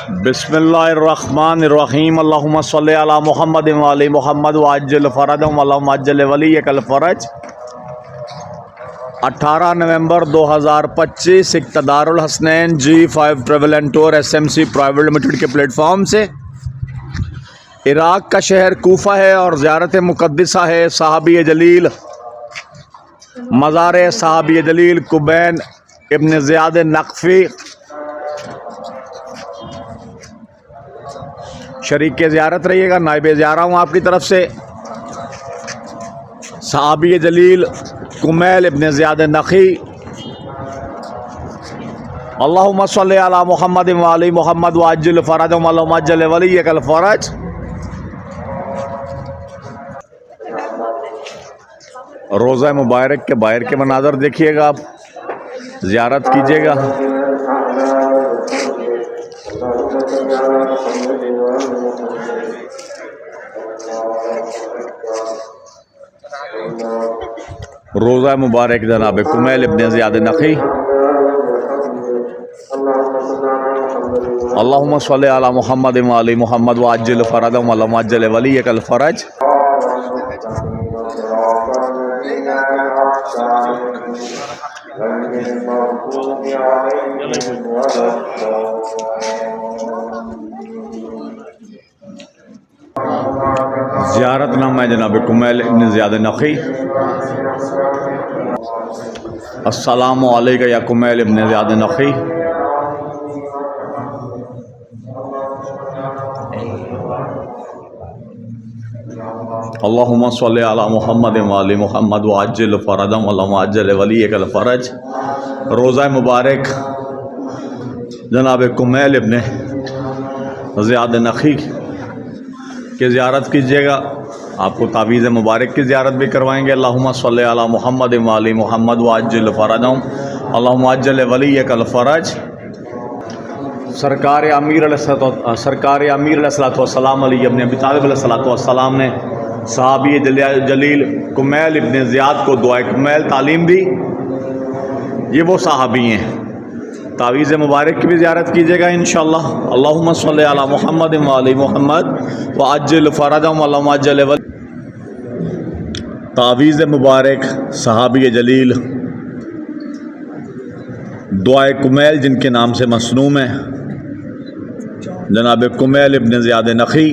بسم اللہ الرحمن الرحیم اللہم صلی علی محمد و علی محمد وعجل فرجهم اللہم عجل ولیک الفرج۔ 18 نومبر 2025 اقتدار Alhasnain G5 travel and tour SMC private limited کے پلیٹ فارم سے عراق کا شہر کوفہ ہے اور زیارت مقدسہ ہے صحابی جلیل مزار صحابی جلیل قبین ابن زیاد نقفی۔ شریک زیارت رہیے گا، نائب زیارہ ہوں آپ کی طرف سے۔ صحابی جلیل کمیل ابن زیاد نقی۔ اللہم صلی علی محمد و علی محمد وعجل فرجهم اللہم عجل ولیک الفرج۔ روضہ مبارک کے باہر کے مناظر دیکھیے گا، آپ زیارت کیجیے گا۔ روضہ مبارک جناب کمیل ابن زیاد نقی۔ اللہم صلی علی محمد و علی محمد وعجل فرجهم اللہم عجل ولیک الفرج۔ زیارت نامہ جناب کمیل ابن زیاد نقی۔ السلام علیکم یا کمیل ابن زیاد نقی۔ اللہم صلی علی محمد و علی محمد وعجل فرجهم اللہم عجل ولیک الفرج۔ روضہ مبارک جناب کمیل ابن زیاد نقی کی زیارت کیجیے گا، آپ کو تعویذ مبارک کی زیارت بھی کروائیں گے۔ اللہم صلی علی محمد و علی محمد وعجل فرجهم اللہم عجل ولیک الفرج۔ سرکار امیر علیہ السلام علی ابن ابی طالب علیہ السلام نے صحابی جلیل کمیل ابن زیاد کو دعائے کمیل تعلیم دی، یہ وہ صحابی ہیں۔ تعویذ مبارک کی بھی زیارت کیجیے گا انشاءاللہ۔ اللہم صلی علی محمد و علی محمد وعجل فرجهم اللہم عجل تعویذ مبارک صحابی جلیل دعائے کمیل جن کے نام سے مسنوم ہے جناب کمیل ابن زیاد نقی۔